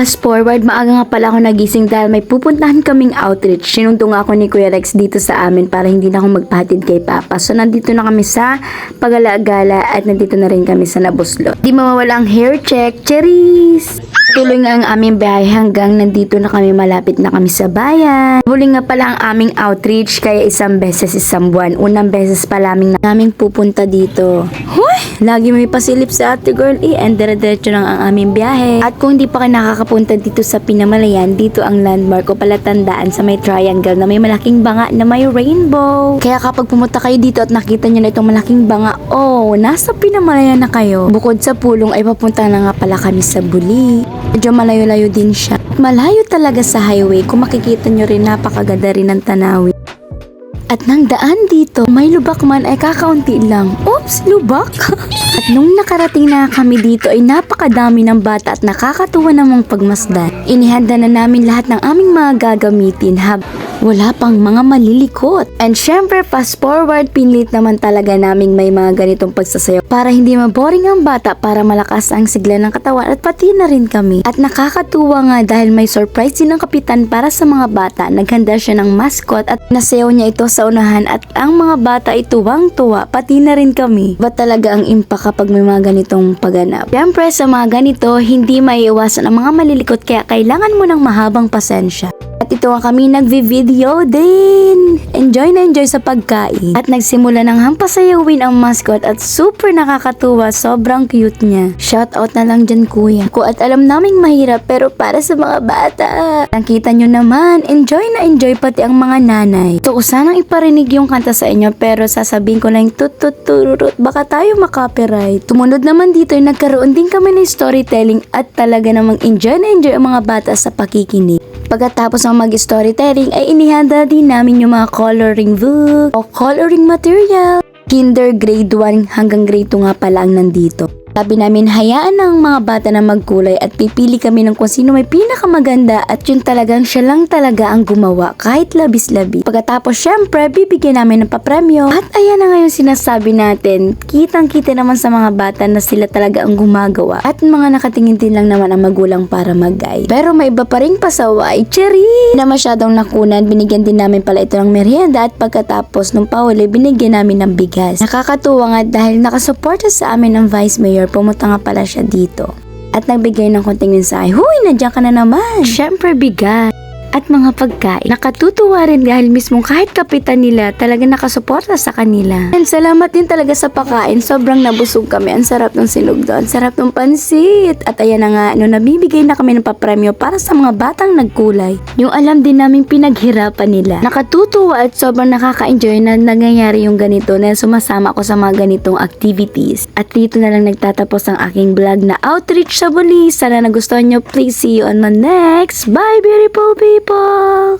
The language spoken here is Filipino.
Fast forward, maaga nga pala ako nagising dahil may pupuntahan kaming outreach. Sinundo nga ako ni Kuya Rex dito sa amin para hindi na ako magpahatid kay Papa. So nandito na kami sa Pagala-Gala at nandito na rin kami sa Nabuslo. Di mawawala ang hair check. Cheers! Tuloy nga ang aming biyahe hanggang nandito na kami, malapit na kami sa bayan. Huli nga pala ang aming outreach kaya isang beses isang buwan. Unang beses pa naming pupunta dito. Huy! Lagi may pasilip sa ate girl and dire-diretso lang ang aming biyahe. At kung hindi pa kayo nakakapunta dito sa Pinamalayan, dito ang landmark o palatandaan sa may triangle na may malaking banga na may rainbow. Kaya kapag pumunta kayo dito at nakita nyo na itong malaking banga, nasa Pinamalayan na kayo. Bukod sa pulong ay papunta na nga pala kami sa Buli. Medyo malayo-layo din siya. Malayo talaga sa highway. Kung makikita nyo rin, napakaganda rin ng tanawin. At nang daan dito, may lubak man ay kakaunti lang. Oops, lubak! At nung nakarating na kami dito ay napakadami ng bata at nakakatuwa namang pagmasdan. Inihanda na namin lahat ng aming mga gagamitin wala pang mga malilikot. And syempre, fast forward, pinlit naman talaga naming may mga ganitong pagsasayaw para hindi maboring ang bata, para malakas ang sigla ng katawan at pati na rin kami. At nakakatuwa nga dahil may surprise din ng kapitan para sa mga bata. Naghanda siya ng mascot at nasayaw niya ito sa unahan at ang mga bata ay tuwang-tuwa, pati na rin kami. Ba talaga ang impact kapag may mga ganitong pagganap? Syempre, sa mga ganito, hindi maiiwasan ang mga malilikot kaya kailangan mo ng mahabang pasensya. At ito nga kami nagvi-video din. Enjoy na enjoy sa pagkain. At nagsimula ng hampasayawin ang mascot at super nakakatuwa. Sobrang cute niya. Shout out na lang dyan kuya. At alam naming mahirap pero para sa mga bata. Nakita nyo naman, enjoy na enjoy pati ang mga nanay. Ito ko sanang iparinig yung kanta sa inyo pero sasabihin ko lang tut-tut-turut. Baka tayo makopyright. Tumunod naman dito ay nagkaroon din kami ng storytelling at talaga namang enjoy na enjoy ang mga bata sa pakikinig. Pagkatapos ng mag-storytelling ay inihanda din namin yung mga coloring book o coloring material. Kinder grade 1 hanggang grade 2 nga pala ang nandito. Sabi namin, hayaan ng mga bata na magkulay at pipili kami ng kung sino may pinakamaganda at yun talagang siya lang talaga ang gumawa kahit labis-labi. Pagkatapos syempre, bibigyan namin ng papremyo. At ayan na nga yung sinasabi natin, kitang-kita naman sa mga bata na sila talaga ang gumagawa. At mga nakatingin din lang naman ang magulang para mag-guide. Pero may iba pa ring pasaway, cherry! Na masyadong nakunan, binigyan din namin pala ito ng merienda at pagkatapos nung pahuli, binigyan namin ng bigas. Nakakatuwa nga dahil nakasuporta sa amin ng Vice Mayor. Pumunta nga pala siya dito at nagbigay ng konting mensahe. Huy, nandiyan ka na naman. Syempre bigat at mga pagkain. Nakatutuwa rin dahil mismo kahit kapitan nila talaga nakasuporta sa kanila. And salamat din talaga sa pagkain. Sobrang nabusog kami. Ang sarap ng sinugdo. Ang sarap ng pansit. At ayan na nga, nabibigay na kami ng papremyo para sa mga batang nagkulay. Yung alam din namin pinaghirapan nila. Nakatutuwa at sobrang nakaka-enjoy na nangyayari yung ganito na sumasama ako sa mga ganitong activities. At dito na lang nagtatapos ang aking vlog na outreach sa Buli. Sana nagustuhan nyo. Please see you on my next. Bye beautiful people!